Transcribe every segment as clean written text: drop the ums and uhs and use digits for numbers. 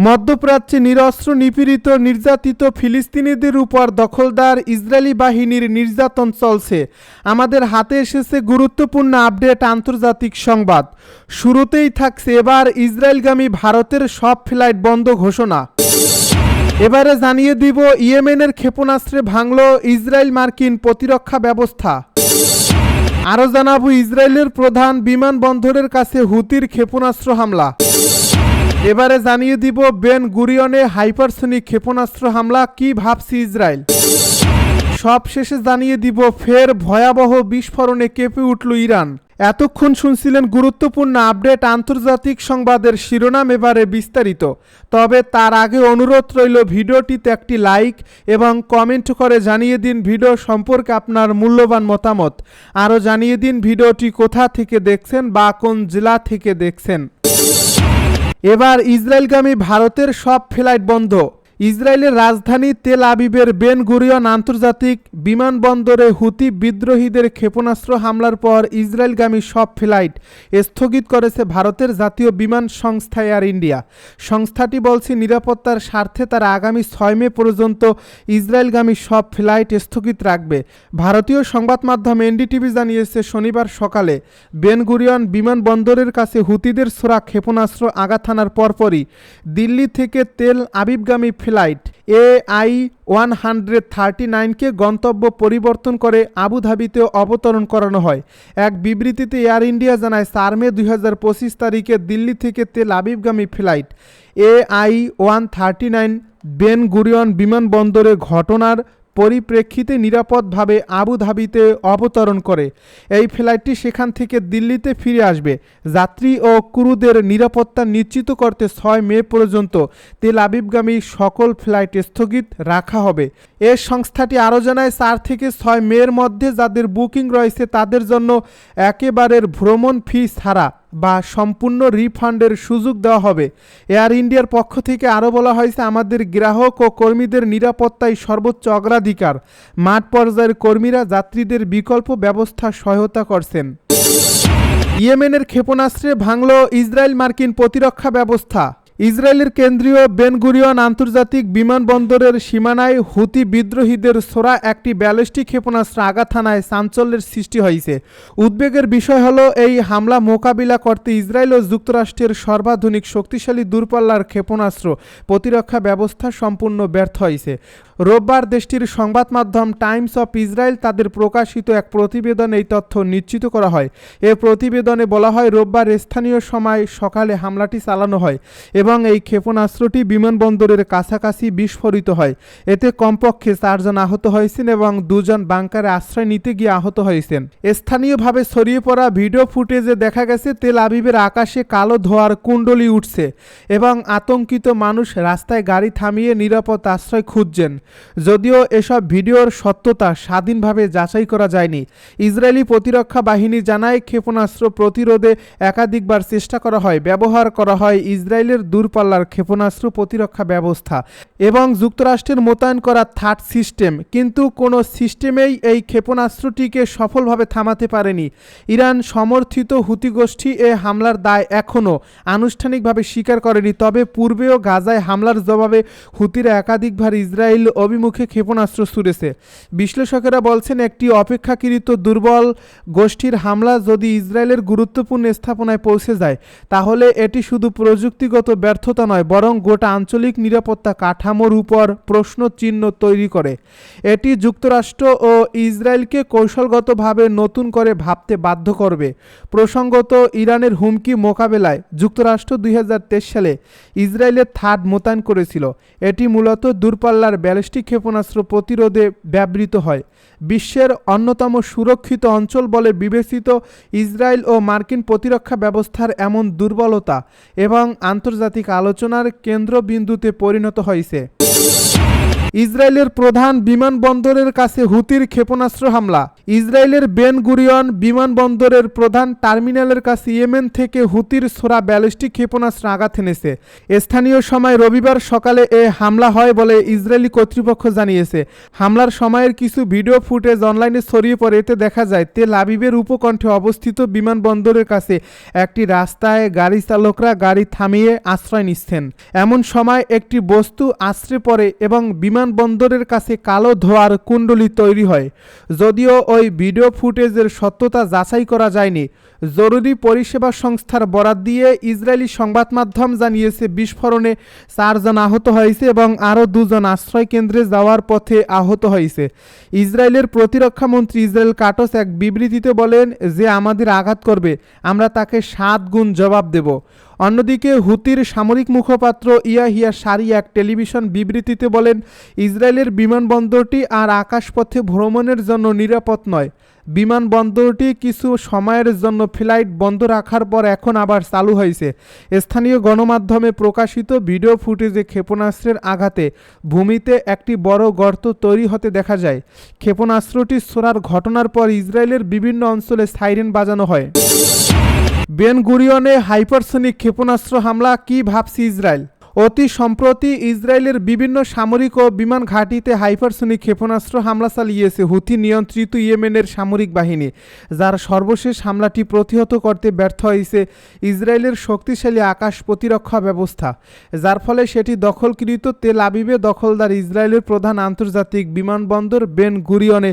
মধ্যপ্রাচ্যে নিরস্ত্র নিপীড়িত নির্যাতিত ফিলিস্তিনিদের উপর দখলদার ইসরায়েলি বাহিনীর নির্যাতন চলছে। আমাদের হাতে এসেছে গুরুত্বপূর্ণ আপডেট আন্তর্জাতিক সংবাদ। শুরুতেই থাকছে এবার ইসরায়েলগামী ভারতের সব ফ্লাইট বন্ধ ঘোষণা। এবারে জানিয়ে দিব ইয়েমেনের ক্ষেপণাস্ত্রে ভাঙল ইসরায়েল মার্কিন প্রতিরক্ষা ব্যবস্থা। আরও জানাবো ইসরায়েলের প্রধান বিমানবন্দরের কাছে হুতির ক্ষেপণাস্ত্র হামলা। এবারে জানিয়ে দিব বেন গুরিয়নে হাইপারসনিক ক্ষেপণাস্ত্র হামলা, কি ভাবছে ইসরায়েল। সব শেষে জানিয়ে দিব ফের ভয়াবহ বিস্ফোরণে কেঁপে উঠল ইরান। এতক্ষণ শুনছিলেন গুরুত্বপূর্ণ আপডেট আন্তর্জাতিক সংবাদের শিরোনাম, এবারে বিস্তারিত। তবে তার আগে অনুরোধ রইল ভিডিওটিতে একটি লাইক এবং কমেন্ট করে জানিয়ে দিন ভিডিও সম্পর্কে আপনার মূল্যবান মতামত। আরও জানিয়ে দিন ভিডিওটি কোথা থেকে দেখছেন বা কোন জেলা থেকে দেখছেন। এবার ইসরায়েলগামী ভারতের সব ফ্লাইট বন্ধ। ইসরায়েলের রাজধানী তেল আবিবের বেন গুরিয়ন আন্তর্জাতিক বিমানবন্দরে হুতি বিদ্রোহীদের ক্ষেপণাস্ত্র হামলার পর ইসরায়েলগামী সব ফ্লাইট স্থগিত করেছে ভারতের জাতীয় বিমান সংস্থা এয়ার ইন্ডিয়া। সংস্থাটি বলছে নিরাপত্তার স্বার্থে তারা আগামী 6 মে পর্যন্ত ইসরায়েলগামী সব ফ্লাইট স্থগিত রাখবে। ভারতীয় সংবাদ মাধ্যম এনডিটিভি জানিয়েছে শনিবার সকালে বেন গুরিয়ন বিমানবন্দরের কাছে হুতিদের ছোড়া ক্ষেপণাস্ত্র আঘাত হানার পরপরই দিল্লি থেকে তেল আবিবগামী ফ্লাইট AI-139কে গন্তব্য পরিবর্তন করে আবুধাবিতে অবতরণ করানো হয়। এক বিবৃতিতে এয়ার ইন্ডিয়া জানায় 4 মে 2025 তারিখে দিল্লি থেকে তেল আবিবগামী ফ্লাইট AI-139 বেন গুরিয়ন বিমানবন্দরে ঘটনার পরিপ্রেক্ষিতে নিরাপদভাবে আবুধাবিতে অবতরণ করে। এই ফ্লাইটটি সেখান থেকে দিল্লিতে ফিরে আসবে। যাত্রী ও ক্রুদের নিরাপত্তা নিশ্চিত করতে 6 মে পর্যন্ত তেল আবিবগামী সকল ফ্লাইট স্থগিত রাখা হবে। এ সংস্থাটি আরও জানায় 4 থেকে 6 মের মধ্যে যাদের বুকিং রয়েছে তাদের জন্য একেবারের ভ্রমণ ফি ছাড়া বা সম্পূর্ণ রিফান্ডের সুযোগ দেওয়া হবে। এয়ার ইন্ডিয়ার পক্ষ থেকে আরও বলা হয়েছে, আমাদের গ্রাহক ও কর্মীদের নিরাপত্তাই সর্বোচ্চ অগ্রাধিকার। মাঠ পর্যায়ের কর্মীরা যাত্রীদের বিকল্প ব্যবস্থা সহায়তা করছেন। ইয়েমেনের ক্ষেপণাস্ত্রে ভাঙল ইসরায়েল মার্কিন প্রতিরক্ষা ব্যবস্থা। ইসরায়েলের কেন্দ্রীয় বেন গুরিয়ন আন্তর্জাতিক বিমানবন্দরের সীমানায় হুতি বিদ্রোহীদের ছোড়া একটি ব্যালিস্টিক ক্ষেপণাস্ত্র আঘাত হানায় চাঞ্চল্যের সৃষ্টি হয়েছে। উদ্বেগের বিষয় হলো এই হামলা মোকাবিলা করতে ইসরায়েল ও যুক্তরাষ্ট্রের সর্বাধুনিক শক্তিশালী দূরপাল্লার ক্ষেপণাস্ত্র প্রতিরক্ষা ব্যবস্থা সম্পূর্ণ ব্যর্থ হয়েছে। রোববার দেশটির সংবাদ মাধ্যম টাইমস অফ ইসরায়েল তাদের প্রকাশিত এক প্রতিবেদনে এই তথ্য নিশ্চিত করা হয়। এ প্রতিবেদনে বলা হয়, রোববার স্থানীয় সময় সকালে হামলাটি চালানো হয় এবং এই ক্ষেপণাস্ত্রটি বিমানবন্দরের কাছাকাছি বিস্ফোরিত হয়। এতে কমপক্ষে 4 জন আহত হয়েছেন এবং 2 জন বাংকারে আশ্রয় নিতে গিয়ে আহত হয়েছেন। স্থানীয়ভাবে ছড়িয়ে পড়া ভিডিও ফুটেজে দেখা গেছে তেল আবিবের আকাশে কালো ধোঁয়ার কুণ্ডলী উঠছে এবং আতঙ্কিত মানুষ রাস্তায় গাড়ি থামিয়ে নিরাপদ আশ্রয় খুঁজছেন। যদিও এসব ভিডিওর সত্যতা স্বাধীনভাবে যাচাই করা যায়নি। ইসরায়েলি প্রতিরক্ষা বাহিনী জানায়, ক্ষেপণাস্ত্র প্রতিরোধে একাধিকবার চেষ্টা করা হয়, ব্যবহার করা হয় ইসরায়েলের দূরপাল্লার ক্ষেপণাস্ত্র প্রতিরক্ষা ব্যবস্থা এবং যুক্তরাষ্ট্রের মোতায়েন করা থার্ড সিস্টেম, কিন্তু কোনো সিস্টেমেই এই ক্ষেপণাস্ত্রটিকে সফলভাবে থামাতে পারেনি। ইরান সমর্থিত হুতি গোষ্ঠী এ হামলার দায় এখনও আনুষ্ঠানিকভাবে স্বীকার করেনি। তবে পূর্বেও গাজায় হামলার জবাবে হুতিরা একাধিকবার ইসরায়েল অভিমুখে ক্ষেপণাস্ত্র ছুড়েছে। বিশ্লেষকেরা বলছেন, একটি অপেক্ষাকৃত দুর্বল গোষ্ঠীর হামলা যদি ইসরায়েলের গুরুত্বপূর্ণ স্থাপনায় পৌঁছে যায় তাহলে এটি শুধু প্রযুক্তিগত ব্যর্থতা নয়, বরং গোটা আঞ্চলিক নিরাপত্তা কাঠামোর উপর প্রশ্ন চিহ্ন তৈরি করে। এটি যুক্তরাষ্ট্র ও ইসরায়েলকে কৌশলগতভাবে নতুন করে ভাবতে বাধ্য করবে। প্রসঙ্গত, ইরানের হুমকি মোকাবেলায় যুক্তরাষ্ট্র 2023 সালে ইসরায়েলের থার্ড মোতায়েন করেছিল। এটি মূলত দূরপাল্লার ব্যালিস্টিক ক্ষেপণাস্ত্র প্রতিরোধে ব্যবহৃত হয়। বিশ্বের অন্যতম সুরক্ষিত অঞ্চল বলে বিবেচিত ইসরায়েল ও মার্কিন প্রতিরক্ষা ব্যবস্থার এমন দুর্বলতা এবং আন্তর্জাতিক আলোচনার কেন্দ্রবিন্দুতে পরিণত হয়েছে। ইসরায়েলের প্রধান বিমানবন্দরের কাছে হুতির ক্ষেপণাস্ত্র হামলা। ইসরায়েলের বেন গুরিয়ন বিমানবন্দরের প্রধান টার্মিনালের কাছে ইয়েমেন থেকে হুতির ছোড়া ব্যালিস্টিক ক্ষেপণাস্ত্র আঘাত এনেছে। স্থানীয় সময় রবিবার সকালে এ হামলা হয় বলে ইসরায়েলি কর্তৃপক্ষ জানিয়েছে। হামলার সময়ের কিছু ভিডিও ফুটেজ অনলাইনে ছড়িয়ে পড়ে। এতে দেখা যায় তেল আবিবের উপকণ্ঠে অবস্থিত বিমানবন্দরের কাছে একটি রাস্তায় গাড়ি চালকরা গাড়ি থামিয়ে আশ্রয় নিচ্ছেন। এমন সময় একটি বস্তু আছড়ে পড়ে এবং বিমানবন্দরের কাছে কালো ধোঁয়ার কুণ্ডলী তৈরি হয়। যদিও ওই ভিডিও ফুটেজের সত্যতা যাচাই করা যায়নি। জরুরি পরিষেবা সংস্থার বরাত দিয়ে ইসরায়েলি সংবাদ মাধ্যম জানিয়েছে বিস্ফোরণে 4 জন আহত হয়েছে এবং আরও 2 জন আশ্রয় কেন্দ্রে যাওয়ার পথে আহত হয়েছে। ইসরায়েলের প্রতিরক্ষা মন্ত্রী ইসরায়েল কাটস এক বিবৃতিতে বলেন যে আমাদের আঘাত করবে, আমরা তাকে 7 গুণ জবাব দেব। অন্যদিকে হুতির সামরিক মুখপাত্র ইয়াহিয়া সারি এক টেলিভিশন বিবৃতিতে বলেন ইসরায়েলের বিমানবন্দরটি আর আকাশপথে ভ্রমণের জন্য নিরাপদ নয়। বিমানবন্দরটি কিছু সময়ের জন্য ফ্লাইট বন্ধ রাখার পর এখন আবার চালু হয়েছে। স্থানীয় গণমাধ্যমে প্রকাশিত ভিডিও ফুটেজে ক্ষেপণাস্ত্রের আঘাতে ভূমিতে একটি বড় গর্ত তৈরি হতে দেখা যায়। ক্ষেপণাস্ত্রটি ছোড়ার ঘটনার পর ইসরায়েলের বিভিন্ন অঞ্চলে সাইরেন বাজানো হয়। বেন গুরিয়নে হাইপারসনিক ক্ষেপণাস্ত্র হামলা, কি ভাবছে ইসরায়েল? অতি সম্প্রতি ইসরায়েলের বিভিন্ন সামরিক ও বিমান ঘাঁটিতে হাইপারসনিক ক্ষেপণাস্ত্র হামলা চালিয়েছে হুথি নিয়ন্ত্রিত ইয়েমেনের সামরিক বাহিনী, যার সর্বশেষ হামলাটি প্রতিহত করতে ব্যর্থ হয়েছে ইসরায়েলের শক্তিশালী আকাশ প্রতিরক্ষা ব্যবস্থা, যার ফলে সেটি দখলকৃত তেল আবিবে দখলদার ইসরায়েলের প্রধান আন্তর্জাতিক বিমানবন্দর বেন গুরিয়নে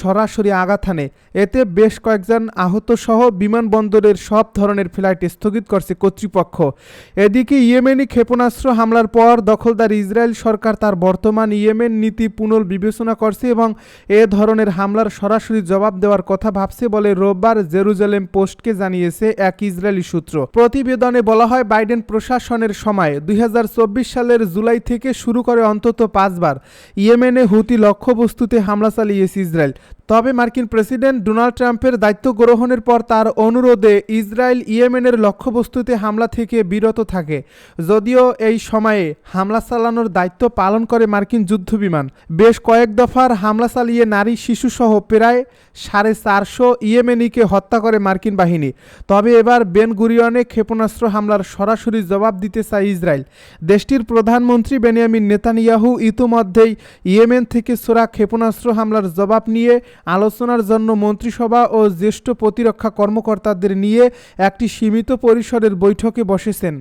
সরাসরি আঘাত হানে। এতে বেশ কয়েকজন আহত সহ বিমানবন্দরের সব ধরনের ফ্লাইট স্থগিত করছে কর্তৃপক্ষ। এদিকে ইয়েমেনি ক্ষেপণাস্ত্র হামলার পর দখলদার ইসরায়েল সরকার তার বর্তমান ইয়েমেন নীতি পুনর্বিবেচনা করছে এবং এ ধরনের হামলার সরাসরি জবাব দেওয়ার কথা ভাবছে বলে রোববার জেরুজালেম পোস্টকে জানিয়েছে এক ইসরায়েলি সূত্র। প্রতিবেদনে বলা হয় বাইডেন প্রশাসনের সময় 2024 সালের জুলাই থেকে শুরু করে অন্তত 5 বার ইয়েমেনে হুতি লক্ষ্যবস্তুতে হামলা চালিয়েছে ইসরায়েল। তবে মার্কিন প্রেসিডেন্ট ডোনাল্ড ট্রাম্পের দায়িত্ব গ্রহণের পর তার অনুরোধে ইসরায়েল ইয়েমেনের লক্ষ্যবস্তুতে হামলা থেকে বিরত থাকে। যদিও এই সময়ে হামলা চালানোর দায়িত্ব পালন করে মার্কিন যুদ্ধবিমান। বেশ কয়েক দফার হামলা চালিয়ে নারী শিশুসহ প্রায় 450 ইয়েমেনিকে হত্যা করে মার্কিন বাহিনী। তবে এবার বেন গুরিয়নে ক্ষেপণাস্ত্র হামলার সরাসরি জবাব দিতে চায় ইসরায়েল। দেশটির প্রধানমন্ত্রী বেনিয়ামিন নেতানিয়াহু ইতিমধ্যেই ইয়েমেন থেকে ছোড়া ক্ষেপণাস্ত্র হামলার জবাব নিয়ে আলোচনার জন্য মন্ত্রিসভা ও জ্যেষ্ঠ প্রতিরক্ষা কর্মকর্তাদের নিয়ে একটি সীমিত পরিসরের বৈঠকে বসেছেন।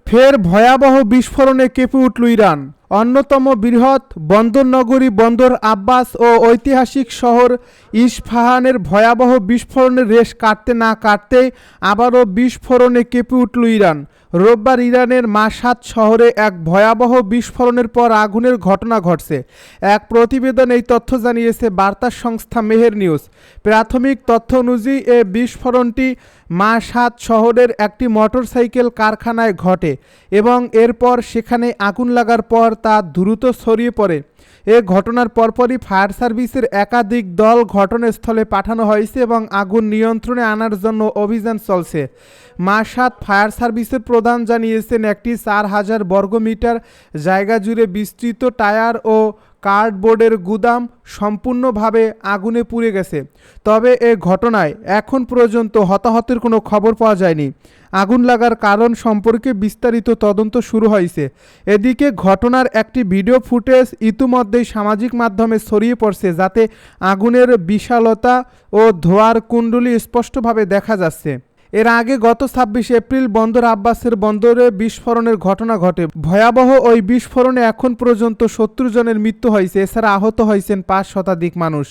ফের ভয়াবহ বিস্ফোরণে কেঁপে উঠল ইরান। অন্যতম বৃহৎ বন্দর নগরী বন্দর আব্বাস ও ঐতিহাসিক শহর ইস্পাহানের ভয়াবহ বিস্ফোরণের রেশ কাটতে না কাটতেই আবারও বিস্ফোরণে কেঁপে উঠল ইরান। রোববার ইরানের মাশহাদ শহরে এক ভয়াবহ বিস্ফোরণের পর আগুনের ঘটনা ঘটছে। এক প্রতিবেদন এই তথ্য জানিয়েছে বার্তা সংস্থা মেহের নিউজ। প্রাথমিক তথ্য অনুযায়ী এই বিস্ফোরণটি মাশহাদ শহরের একটি মোটরসাইকেল কারখানায় ঘটে এবং এরপর সেখানে আগুন লাগার পর তা দ্রুত ছড়িয়ে পড়ে। এ ঘটনার পরপরই ফায়ার সার্ভিসের একাধিক দল ঘটনাস্থলে পাঠানো হয়েছে এবং আগুন নিয়ন্ত্রণে আনার জন্য অভিযান চলছে। মাশহাদ ফায়ার সার্ভিসের প্রধান জানিয়েছেন একটি 4000 বর্গমিটার জায়গা জুড়ে বিস্তৃত টায়ার ও কার্ডবোর্ডের গুদাম সম্পূর্ণভাবে আগুনে পুড়ে গেছে। তবে এ ঘটনায় এখন পর্যন্ত হতাহতের কোনো খবর পাওয়া যায়নি। আগুন লাগার কারণ সম্পর্কে বিস্তারিত তদন্ত শুরু হয়েছে। এদিকে ঘটনার একটি ভিডিও ফুটেজ ইতিমধ্যেই সামাজিক মাধ্যমে ছড়িয়ে পড়ছে, যাতে আগুনের বিশালতা ও ধোঁয়ার কুণ্ডলী স্পষ্টভাবে দেখা যাচ্ছে। এর আগে গত 26 এপ্রিল বন্দর আব্বাসের বন্দরে বিস্ফোরণের ঘটনা ঘটে। ভয়াবহ ওই বিস্ফোরণে এখন পর্যন্ত 70 জনের মৃত্যু হয়েছে। এছাড়া আহত হয়েছেন 5 শতাধিক মানুষ।